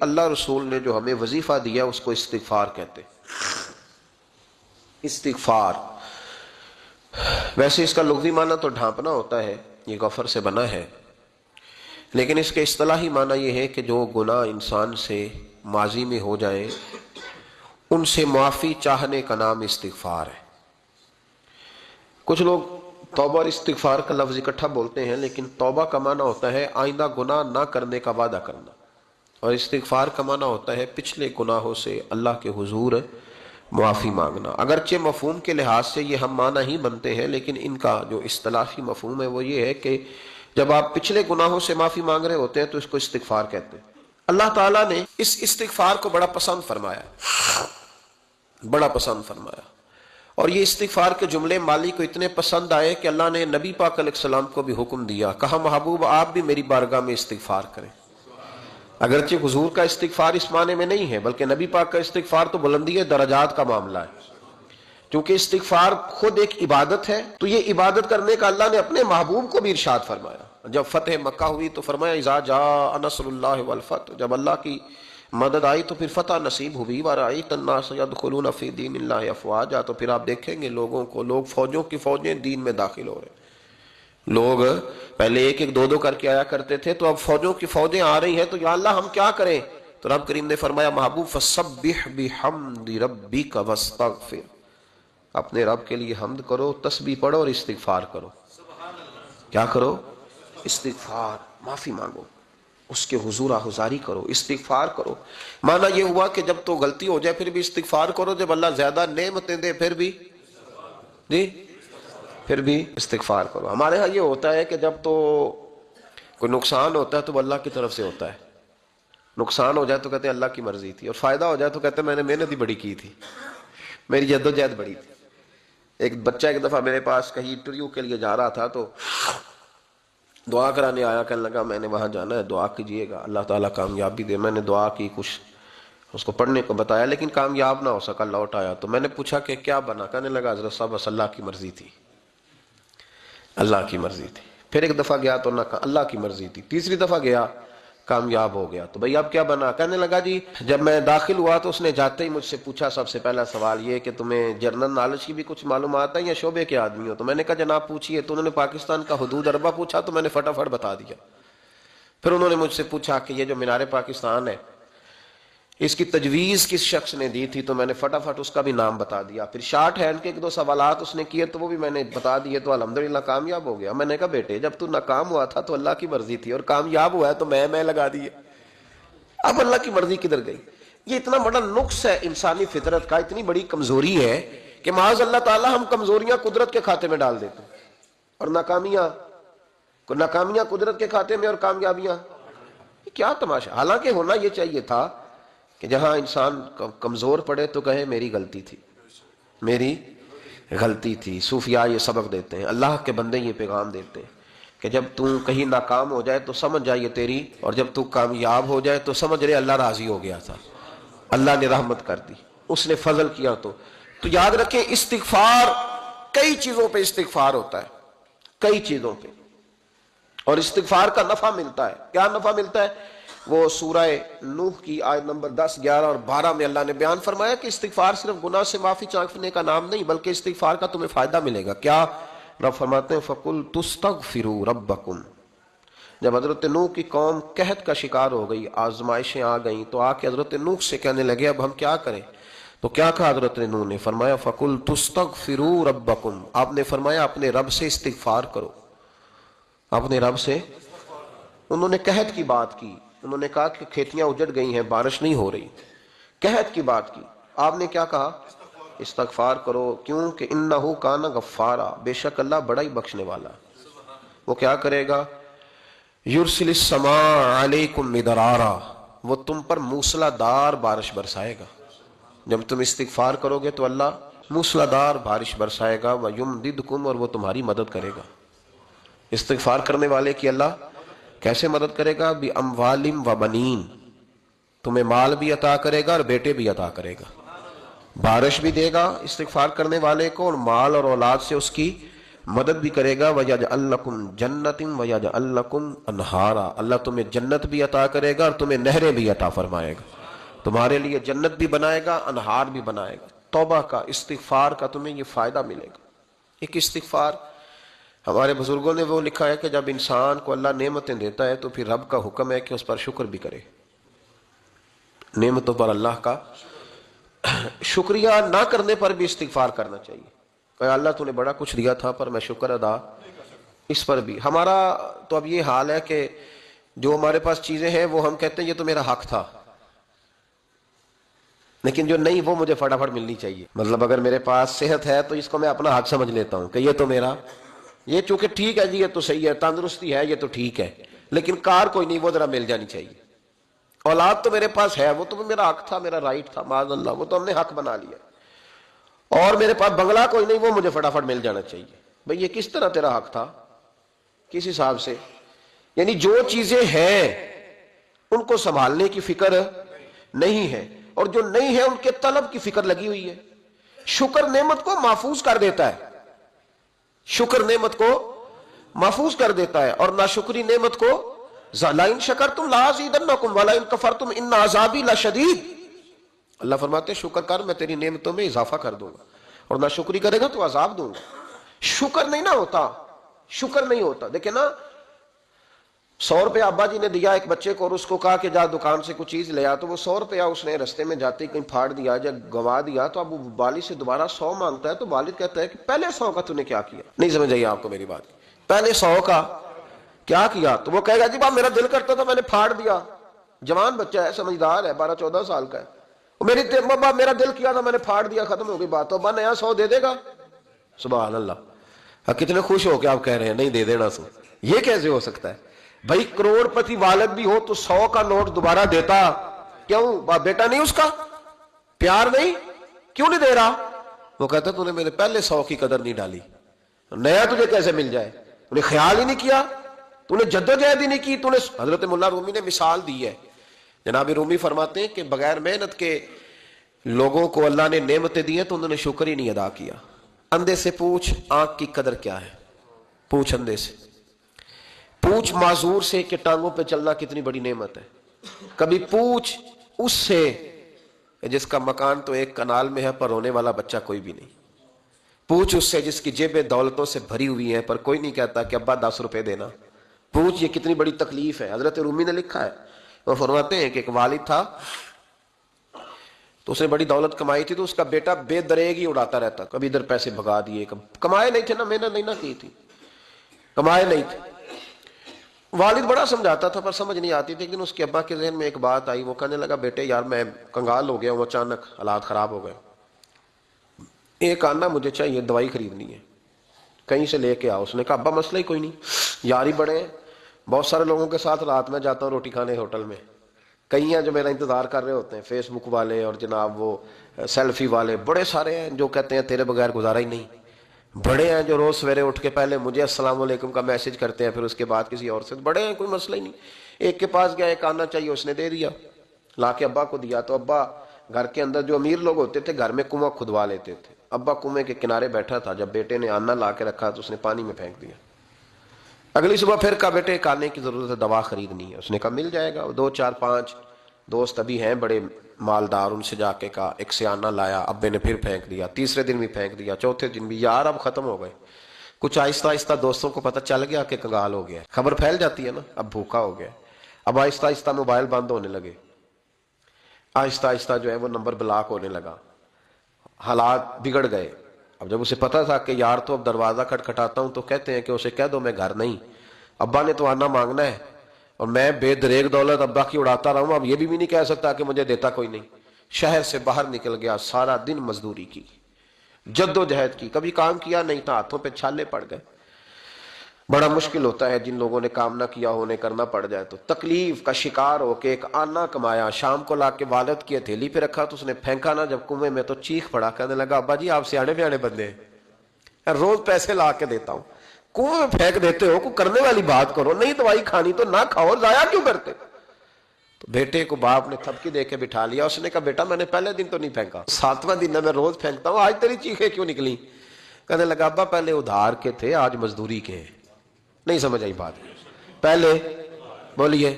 اللہ رسول نے جو ہمیں وظیفہ دیا اس کو استغفار کہتے ہیں۔ استغفار ویسے اس کا لغوی معنی تو ڈھانپنا ہوتا ہے، یہ غفر سے بنا ہے، لیکن اس کے اصطلاحی معنی یہ ہے کہ جو گناہ انسان سے ماضی میں ہو جائیں ان سے معافی چاہنے کا نام استغفار ہے۔ کچھ لوگ توبہ اور استغفار کا لفظ اکٹھا بولتے ہیں، لیکن توبہ کا معنی ہوتا ہے آئندہ گناہ نہ کرنے کا وعدہ کرنا، اور استغفار کا معنی ہوتا ہے پچھلے گناہوں سے اللہ کے حضور معافی مانگنا۔ اگرچہ مفہوم کے لحاظ سے یہ ہم معنی ہی بنتے ہیں، لیکن ان کا جو اصطلاحی مفہوم ہے وہ یہ ہے کہ جب آپ پچھلے گناہوں سے معافی مانگ رہے ہوتے ہیں تو اس کو استغفار کہتے ہیں۔ اللہ تعالیٰ نے اس استغفار کو بڑا پسند فرمایا، بڑا پسند فرمایا، اور یہ استغفار کے جملے مالی کو اتنے پسند آئے کہ اللہ نے نبی پاک علیہ السلام کو بھی حکم دیا، کہا محبوب آپ بھی میری بارگاہ میں استغفار کریں۔ اگرچہ حضور کا استغفار اس معنی میں نہیں ہے، بلکہ نبی پاک کا استغفار تو بلندی درجات کا معاملہ ہے، کیونکہ استغفار خود ایک عبادت ہے، تو یہ عبادت کرنے کا اللہ نے اپنے محبوب کو بھی ارشاد فرمایا۔ جب فتح مکہ ہوئی تو فرمایا اذا جاء نصر اللہ والفتح، جب اللہ کی مدد آئی تو پھر فتح نصیب ہوئی، وَرَأَيْتَ النَّاسَ يَدْخُلُونَ فِي دِينِ اللَّهِ أَفْوَاجًا، تو پھر آپ دیکھیں گے لوگوں کو، لوگ فوجوں کی فوجیں دین میں داخل ہو رہے ہیں۔ لوگ پہلے ایک ایک دو دو کر کے آیا کرتے تھے، تو اب فوجوں کی فوجیں آ رہی ہیں، تو یا اللہ ہم کیا کریں؟ تو رب کریم نے فرمایا محبوب فَسَبِّحْ بِحَمْدِ رَبِّكَ وَاسْتَغْفِرْ، اپنے رب کے لیے حمد کرو، تسبیح پڑھو اور استغفار کرو۔ کیا کرو؟ استغفار، معافی مانگو، اس کے حضور آہذاری کرو، استغفار کرو۔ معنی یہ ہوا کہ جب تو غلطی ہو جائے پھر بھی استغفار کرو، جب اللہ زیادہ نعمتیں دے پھر بھی پھر بھی استغفار کرو۔ ہمارے ہاں یہ ہوتا ہے کہ جب تو کوئی نقصان ہوتا ہے تو وہ اللہ کی طرف سے ہوتا ہے، نقصان ہو جائے تو کہتے ہیں اللہ کی مرضی تھی، اور فائدہ ہو جائے تو کہتے ہیں میں نے محنت ہی بڑی کی تھی، میری جدوجہد بڑی تھی۔ ایک بچہ ایک دفعہ میرے پاس کہیں انٹرویو کے لیے جا رہا تھا، تو دعا کرانے آیا، کہنے لگا میں نے وہاں جانا ہے، دعا کیجئے گا اللہ تعالیٰ کامیابی دے۔ میں نے دعا کی، کچھ اس کو پڑھنے کو بتایا، لیکن کامیاب نہ ہو سکا، لوٹ آیا۔ تو میں نے پوچھا کہ کیا بنا؟ کہنے لگا حضرت صاحب بس اللہ کی مرضی تھی، اللہ کی مرضی تھی۔ پھر ایک دفعہ گیا تو نہ اللہ کی مرضی تھی، تیسری دفعہ گیا کامیاب ہو گیا۔ تو بھئی اب کیا بنا؟ کہنے لگا جی جب میں داخل ہوا تو اس نے جاتے ہی مجھ سے پوچھا سب سے پہلا سوال یہ کہ تمہیں جنرل نالج کی بھی کچھ معلومات ہے یا شعبے کے آدمی ہو؟ تو میں نے کہا جناب پوچھئے۔ تو انہوں نے پاکستان کا حدود اربہ پوچھا تو میں نے فٹافٹ بتا دیا۔ پھر انہوں نے مجھ سے پوچھا کہ یہ جو مینار پاکستان ہے اس کی تجویز کس شخص نے دی تھی؟ تو میں نے فٹافٹ اس کا بھی نام بتا دیا۔ پھر شارٹ ہینڈ کے ایک دو سوالات اس نے کیے تو وہ بھی میں نے بتا دیے، تو الحمدللہ کامیاب ہو گیا۔ میں نے کہا بیٹے جب تو ناکام ہوا تھا تو اللہ کی مرضی تھی، اور کامیاب ہوا ہے تو میں لگا دیے، اب اللہ کی مرضی کدھر گئی؟ یہ اتنا بڑا نقص ہے انسانی فطرت کا، اتنی بڑی کمزوری ہے کہ معاذ اللہ تعالی ہم کمزوریاں قدرت کے کھاتے میں ڈال دیتے ہیں، اور ناکامیاں قدرت کے کھاتے میں، اور کامیابیاں کیا تماشا۔ حالانکہ ہونا یہ چاہیے تھا کہ جہاں انسان کمزور پڑے تو کہے میری غلطی تھی، میری غلطی تھی۔ صوفیاء یہ سبق دیتے ہیں، اللہ کے بندے یہ پیغام دیتے ہیں کہ جب تو کہیں ناکام ہو جائے تو سمجھ جائے یہ تیری، اور جب تو کامیاب ہو جائے تو سمجھ رہے اللہ راضی ہو گیا تھا، اللہ نے رحمت کر دی، اس نے فضل کیا۔ تو یاد رکھیں استغفار، کئی چیزوں پہ استغفار ہوتا ہے، کئی چیزوں پہ، اور استغفار کا نفع ملتا ہے۔ کیا نفع ملتا ہے؟ وہ سورہ نوح کی آیت نمبر 10، 11 اور 12 میں اللہ نے بیان فرمایا کہ استغفار صرف گناہ سے معافی چاہنے کا نام نہیں، بلکہ استغفار کا تمہیں فائدہ ملے گا۔ کیا؟ رب فرماتے ہیں فَقُلْتُ اسْتَغْفِرُوا رَبَّكُمْ، جب حضرت نوح کی قوم قحط کا شکار ہو گئی، آزمائشیں آ گئیں، تو آ کے حضرت نوح سے کہنے لگے اب ہم کیا کریں؟ تو کیا کہا حضرت نوح نے؟ فرمایا فَقُلْتُ اسْتَغْفِرُوا رَبَّكُمْ، آپ نے فرمایا اپنے رب سے استغفار کرو، اپنے رب سے۔ انہوں نے قحط کی بات کی، انہوں نے کہا کہ کھیتیاں اجڑ گئی ہیں، بارش نہیں ہو رہی، قحط کی بات کی۔ آپ نے کیا کہا؟ استغفار کرو، کیوں کہ انہو کان غفارا، بے شک اللہ بڑا ہی بخشنے والا۔ وہ کیا کرے گا؟ یرسل السماء علیکم مدرارا، وہ تم پر موسلا دار بارش برسائے گا۔ جب تم استغفار کرو گے تو اللہ موسلا دار بارش برسائے گا، ویمددکم، اور وہ تمہاری مدد کرے گا۔ استغفار کرنے والے کی اللہ کیسے مدد کرے گا؟ بِأَمْوَالٍ وَبَنِينَ، تمہیں مال بھی عطا کرے گا اور بیٹے بھی عطا کرے گا، بارش بھی دے گا استغفار کرنے والے کو، اور مال اور اولاد سے اس کی مدد بھی کرے گا وَيَجْعَلْ لَكُمْ جَنَّةٍ وَيَجْعَلْ لَكُمْ أَنْهَارًا، اللہ تمہیں جنت بھی عطا کرے گا اور تمہیں نہریں بھی عطا فرمائے گا، تمہارے لیے جنت بھی بنائے گا، انہار بھی بنائے گا۔ توبہ کا، استغفار کا تمہیں یہ فائدہ ملے گا۔ ایک استغفار ہمارے بزرگوں نے وہ لکھا ہے کہ جب انسان کو اللہ نعمتیں دیتا ہے تو پھر رب کا حکم ہے کہ اس پر شکر بھی کرے، نعمتوں پر اللہ کا شکریہ نہ کرنے پر بھی استغفار کرنا چاہیے کہ اللہ تو نے بڑا کچھ دیا تھا پر میں شکر ادا اس پر بھی۔ ہمارا تو اب یہ حال ہے کہ جو ہمارے پاس چیزیں ہیں وہ ہم کہتے ہیں یہ تو میرا حق تھا، لیکن جو نہیں وہ مجھے فٹافٹ ملنی چاہیے۔ مطلب اگر میرے پاس صحت ہے تو اس کو میں اپنا حق سمجھ لیتا ہوں کہ یہ تو میرا، یہ چونکہ ٹھیک ہے جی، یہ تو صحیح ہے، تندرستی ہے یہ تو ٹھیک ہے، لیکن کار کوئی نہیں، وہ ذرا مل جانی چاہیے۔ اولاد تو میرے پاس ہے، وہ تو میرا حق تھا، میرا رائٹ تھا، معاذ اللہ وہ تو ہم نے حق بنا لیا۔ اور میرے پاس بنگلہ کوئی نہیں، وہ مجھے فٹافٹ مل جانا چاہیے۔ بھئی یہ کس طرح تیرا حق تھا، کس حساب سے؟ یعنی جو چیزیں ہیں ان کو سنبھالنے کی فکر نہیں ہے، اور جو نہیں ہے ان کے طلب کی فکر لگی ہوئی ہے۔ شکر نعمت کو محفوظ کر دیتا ہے، شکر نعمت کو محفوظ کر دیتا ہے، اور ناشکری نعمت کو لَئِن شَكَرْتُمْ لَأَزِيدَنَّكُمْ وَلَئِن كَفَرْتُمْ إِنَّ عَذَابِي لَشَدِيدٌ۔ اللہ فرماتے ہیں شکر کر میں تیری نعمتوں میں اضافہ کر دوں گا، اور ناشکری کرے گا تو عذاب دوں گا۔ شکر نہیں نہ ہوتا، شکر نہیں ہوتا۔ دیکھیں نا، 100 روپے ابا جی نے دیا ایک بچے کو اور اس کو کہا کہ جا دکان سے کچھ چیز لے آ، تو وہ 100 روپیہ اس نے رستے میں جاتے کہیں پھاڑ دیا، جب گوا دیا تو اب وہ والد سے دوبارہ 100 مانگتا ہے، تو والد کہتا ہے کہ پہلے 100 کا تو نے کیا کیا؟ نہیں سمجھ آئی آپ کو میری بات؟ پہلے 100 کا کیا کیا؟ تو وہ کہے گا جی باپ میرا دل کرتا تھا میں نے پھاڑ دیا۔ جوان بچہ ہے، سمجھدار ہے، 12-14 سال کا ہے، میرا دل کیا تھا میں نے پھاڑ دیا، ختم ہو گئی بات۔ تو ابا نیا 100 دے دے گا؟ سبحان اللہ، کتنے خوش ہو کے آپ کہہ رہے ہیں نہیں دے دینا سو، یہ کیسے ہو سکتا ہے؟ بھائی کروڑ پتی والد بھی ہو تو 100 کا نوٹ دوبارہ دیتا کیوں؟ بیٹا نہیں اس کا پیار نہیں، کیوں نہیں دے رہا؟ وہ کہتا تو نے میرے پہلے 100 کی قدر نہیں ڈالی، نیا تجھے کیسے مل جائے؟ تو نے خیال ہی نہیں کیا، تو نے جدوجہد ہی نہیں کی، تو نے۔ حضرت مولانا رومی نے مثال دی ہے، جناب رومی فرماتے ہیں کہ بغیر محنت کے لوگوں کو اللہ نے نعمتیں دی ہیں تو انہوں نے شکر ہی نہیں ادا کیا۔ اندھے سے پوچھ آنکھ کی قدر کیا ہے، پوچھ اندھے سے، پوچھ معذور سے کہ ٹانگوں پہ چلنا کتنی بڑی نعمت ہے، کبھی پوچھ اس سے جس کا مکان تو ایک کنال میں ہے پر رونے والا بچہ کوئی بھی نہیں، پوچھ اس سے جس کی جیبیں دولتوں سے بھری ہوئی ہیں پر کوئی نہیں کہتا کہ ابا 10 روپے دینا، پوچھ یہ کتنی بڑی تکلیف ہے۔ حضرت رومی نے لکھا ہے، وہ فرماتے ہیں کہ ایک والد تھا تو اس نے بڑی دولت کمائی تھی، تو اس کا بیٹا بے دریغ ہی اڑاتا رہتا، کبھی ادھر پیسے بھگا دیے، کمائے نہیں تھے نا، محنت نہیں نہ کی تھی، کمائے نہیں تھے۔ والد بڑا سمجھاتا تھا پر سمجھ نہیں آتی تھی، لیکن اس کے ابا کے ذہن میں ایک بات آئی، وہ کہنے لگا بیٹے یار میں کنگال ہو گیا ہوں، اچانک حالات خراب ہو گئے، ایک آنا مجھے چاہیے، دوائی خریدنی ہے، کہیں سے لے کے آؤ۔ اس نے کہا ابا مسئلہ ہی کوئی نہیں، یار ہی بڑے ہیں، بہت سارے لوگوں کے ساتھ رات میں جاتا ہوں روٹی کھانے ہوٹل میں، کئی ہیں جو میرا انتظار کر رہے ہوتے ہیں، فیس بک والے اور جناب وہ سیلفی والے، بڑے سارے ہیں جو کہتے ہیں تیرے بغیر گزارا ہی نہیں، بڑے ہیں جو روز سویرے اٹھ کے پہلے مجھے السلام علیکم کا میسج کرتے ہیں، پھر اس کے بعد کسی اور سے، بڑے ہیں کوئی مسئلہ ہی نہیں۔ ایک کے پاس گیا، ایک آنا چاہیے، اس نے دے دیا، لا کے ابا کو دیا، تو ابا گھر کے اندر جو امیر لوگ ہوتے تھے گھر میں کنواں کھدوا لیتے تھے، ابا کنویں کے کنارے بیٹھا تھا، جب بیٹے نے آنا لا کے رکھا تو اس نے پانی میں پھینک دیا۔ اگلی صبح پھر کہا بیٹے ایک آنے کی ضرورت ہے، دوا خریدنی ہے، اس نے کہا مل جائے گا۔ 2 4 5 دوست ابھی ہیں بڑے مالدار، ان سے جا کے کہا، ایک سے آنا لایا، ابے نے پھر پھینک دیا، تیسرے دن بھی پھینک دیا، چوتھے دن بھی، یار اب ختم ہو گئے۔ کچھ آہستہ آہستہ دوستوں کو پتہ چل گیا کہ کنگال ہو گیا، خبر پھیل جاتی ہے نا، اب بھوکا ہو گیا، اب آہستہ آہستہ موبائل بند ہونے لگے، آہستہ آہستہ جو ہے وہ نمبر بلاک ہونے لگا، حالات بگڑ گئے۔ اب جب اسے پتا تھا کہ یار تو اب دروازہ کھٹکھٹاتا ہوں تو کہتے ہیں کہ اسے کہہ دو میں گھر نہیں، ابا نے تو آنا مانگنا ہے، اور میں بے دریغ دولت ابا کی اڑاتا رہا ہوں، اب یہ بھی نہیں کہہ سکتا کہ مجھے دیتا کوئی نہیں۔ شہر سے باہر نکل گیا، سارا دن مزدوری کی، جد و جہد کی، کبھی کام کیا نہیں تھا، ہاتھوں پہ چھالے پڑ گئے۔ بڑا مشکل ہوتا ہے جن لوگوں نے کام نہ کیا ہونے کرنا پڑ جائے تو، تکلیف کا شکار ہو کے ایک آنا کمایا، شام کو لا کے والد کی ہتھیلی پہ رکھا تو اس نے پھینکا نا جب کنویں میں تو چیخ پڑا، کہنے لگا ابا جی آپ سیانے بیانے بندے ہیں، روز پیسے لا کے دیتا ہوں، کنویں میں پھینک دیتے ہو، کوئی کرنے والی بات کرو، نہیں دوائی کھانی تو نہ کھاؤ، ضائع کیوں کرتے؟ تو بیٹے کو باپ نے تھپکی دے کے بٹھا لیا، اس نے کہا بیٹا میں نے پہلے دن تو نہیں پھینکا، 7واں دن ہے، میں روز پھینکتا ہوں، آج تیری چیخیں کیوں نکلی؟ کہنے لگا ابا پہلے ادھار کے تھے آج مزدوری کے ہیں. نہیں سمجھ آئی بات؟ پہلے بولیے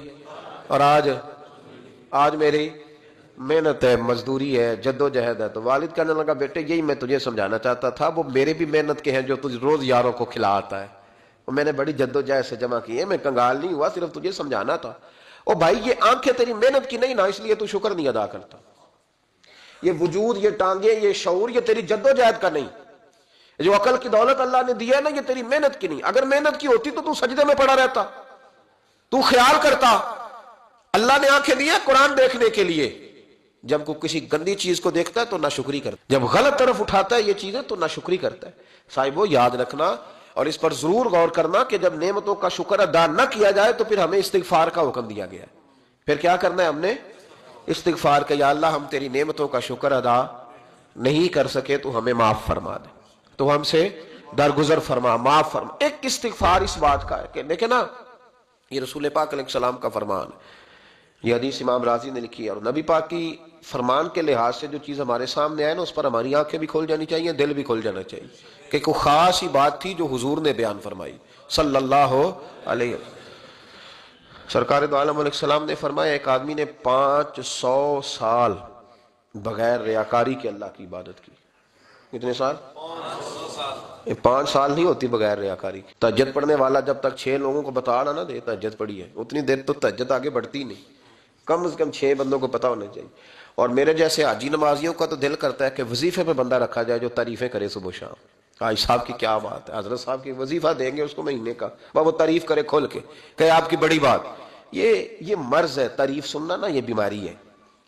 اور آج میری محنت ہے، مزدوری ہے، جد و جہد ہے. تو والد کہنے لگا بیٹے یہی میں تجھے سمجھانا چاہتا تھا، وہ میرے بھی محنت کے ہیں جو تجھ روز یاروں کو کھلاتا ہے، وہ میں نے بڑی جد و جہد سے جمع کی ہے، میں کنگال نہیں ہوا، صرف تجھے سمجھانا تھا. او بھائی یہ آنکھیں تیری محنت کی نہیں نا، اس لیے تو شکر نہیں ادا کرتا. یہ وجود، یہ ٹانگیں، یہ شعور، یہ تیری جد و جہد کا نہیں. جو عقل کی دولت اللہ نے دی ہے نا، یہ تیری محنت کی نہیں. اگر محنت کی ہوتی تو سجدے میں پڑا رہتا، تو خیال کرتا. اللہ نے آنکھیں دی ہے قرآن دیکھنے کے لیے. جب کوئی کسی گندی چیز کو دیکھتا ہے تو ناشکری کرتا ہے، جب غلط طرف اٹھاتا ہے یہ چیزیں تو ناشکری کرتا ہے. صاحبو یاد رکھنا اور اس پر ضرور غور کرنا کہ جب نعمتوں کا شکر ادا نہ کیا جائے تو پھر ہمیں استغفار کا حکم دیا گیا ہے. پھر کیا کرنا ہے ہم نے؟ استغفار کا. یا اللہ ہم تیری نعمتوں کا شکر ادا نہیں کر سکے تو ہمیں معاف فرما دے، تو ہم سے درگزر فرما، معاف فرما. ایک استغفار اس بات کا ہے کہ دیکھیں نا، یہ رسول پاک علیہ السلام کا فرمان ہے. یہ حدیث امام راضی نے لکھی ہے، اور نبی پاک کی فرمان کے لحاظ سے جو چیز ہمارے سامنے آئے نا اس پر ہماری آنکھیں بھی کھول جانی چاہیے، دل بھی کھول جانا چاہیے کہ کوئی خاص ہی بات تھی جو حضور نے بیان فرمائی صلی اللہ علیہ وسلم. سرکار دو عالم علیہ السلام نے فرمایا ایک آدمی نے 500 سال بغیر ریاکاری کے اللہ کی عبادت کی. کتنے سال؟ 5 سال نہیں ہوتی بغیر ریاکاری کی. تہجد پڑھنے والا جب تک 6 لوگوں کو بتا نہ دے تہجد پڑھی ہے، اتنی دیر تو تہجد آگے بڑھتی نہیں. کم از کم 6 بندوں کو پتا ہونا چاہیے. اور میرے جیسے حاجی نمازیوں کا تو دل کرتا ہے کہ وظیفے پہ بندہ رکھا جائے جو تعریفیں کرے صبح و شام. حاج صاحب کی کیا بات ہے، حضرت صاحب کی وظیفہ دیں گے اس کو مہینے کا، وہ تعریف کرے کھول کے کہ آپ کی بڑی بات. یہ مرض ہے، تعریف سننا نا یہ بیماری ہے،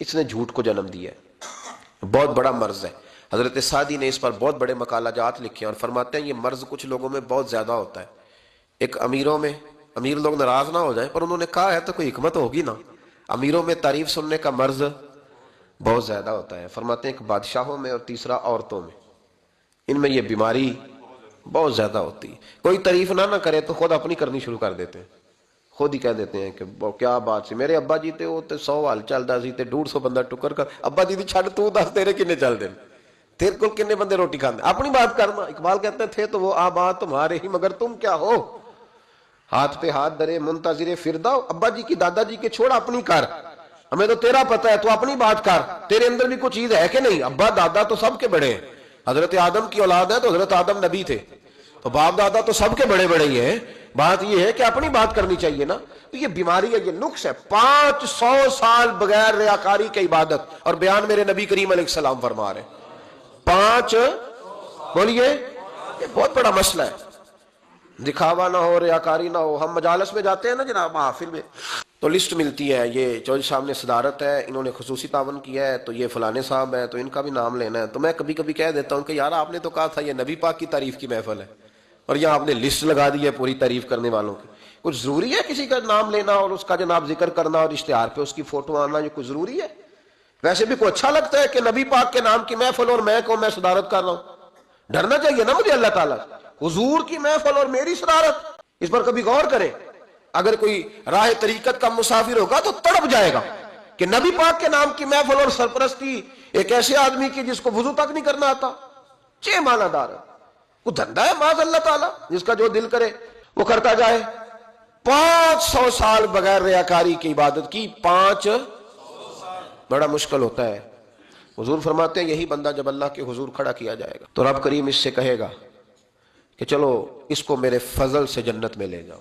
اس نے جھوٹ کو جنم دیا ہے، بہت بڑا مرض ہے. حضرت سعدی نے اس پر بہت بڑے مقالہ جات لکھے ہیں اور فرماتے ہیں یہ مرض کچھ لوگوں میں بہت زیادہ ہوتا ہے. ایک امیروں میں، امیر لوگ ناراض نہ ہو جائیں پر انہوں نے کہا ہے تو کوئی حکمت ہوگی نا. امیروں میں تعریف سننے کا مرض بہت زیادہ ہوتا ہے. فرماتے ہیں کہ بادشاہوں میں اور تیسرا عورتوں میں، ان میں یہ بیماری بہت زیادہ ہوتی ہے. کوئی تعریف نہ کرے تو خود اپنی کرنی شروع کر دیتے ہیں، خود ہی کہہ دیتے ہیں کہ کیا بات سی، میرے ابا جی تے وہ تے 100 حال چلدا سی تے 150 بندہ ٹکر کر. ابا جی دی چھڈ تو دس تیرے کنے چل دے، تیرے کو کنے بندے روٹی کھاندے، اپنی بات کرنا. اقبال کہتے تھے تو وہ آباد تمہارے ہی مگر تم کیا ہو، ہاتھ پہ ہاتھ درے منتظر فردا. ابا جی کی دادا جی کے چھوڑ اپنی کر، ہمیں تو تیرا پتہ ہے، تو اپنی بات کر، تیرے اندر بھی کوئی چیز ہے کہ نہیں. ابا دادا تو سب کے بڑے ہیں، حضرت آدم کی اولاد ہے تو حضرت آدم نبی تھے، تو باپ دادا تو سب کے بڑے بڑے ہی ہیں. بات یہ ہے کہ اپنی بات کرنی چاہیے نا. تو یہ بیماری ہے، یہ نقص ہے. 500 سال بغیر ریاکاری کی عبادت، اور بیان میرے نبی کریم علیہ السلام فرما رہے ہیں 5. بولیے، یہ بہت بڑا مسئلہ ہے. دکھاوا نہ ہو، ریاکاری نہ ہو. ہم مجالس میں جاتے ہیں نا جناب، محافل میں، تو لسٹ ملتی ہے، یہ چودھری صاحب نے صدارت ہے، انہوں نے خصوصی تعاون کیا ہے، تو یہ فلانے صاحب ہے تو ان کا بھی نام لینا ہے. تو میں کبھی کبھی کہہ دیتا ہوں کہ یار آپ نے تو کہا تھا یہ نبی پاک کی تعریف کی محفل ہے، اور یہاں آپ نے لسٹ لگا دی ہے پوری تعریف کرنے والوں کی. کچھ ضروری ہے کسی کا نام لینا اور اس کا جناب ذکر کرنا اور اشتہار پہ اس کی فوٹو آنا، یہ کچھ ضروری ہے؟ ویسے بھی کوئی اچھا لگتا ہے کہ نبی پاک کے نام کی محفل اور میں صدارت کر رہا ہوں؟ ڈرنا چاہیے نا مجھے اللہ تعالیٰ. حضور کی محفل اور میری صدارت، اس پر کبھی غور کریں. اگر کوئی راہ طریقت کا مسافر ہوگا تو تڑپ جائے گا کہ نبی پاک کے نام کی محفل اور سرپرستی ایک ایسے آدمی کی جس کو وضو تک نہیں کرنا آتا. چھ معنی دار ہے، وہ دھندا ہے معاذ اللہ تعالیٰ، جس کا جو دل کرے وہ کرتا جائے. 500 سال بغیر ریاکاری کی عبادت کی، 500 بڑا مشکل ہوتا ہے. حضور فرماتے ہیں یہی بندہ جب اللہ کے حضور کھڑا کیا جائے گا تو رب کریم اس سے کہے گا کہ چلو اس کو میرے فضل سے جنت میں لے جاؤ.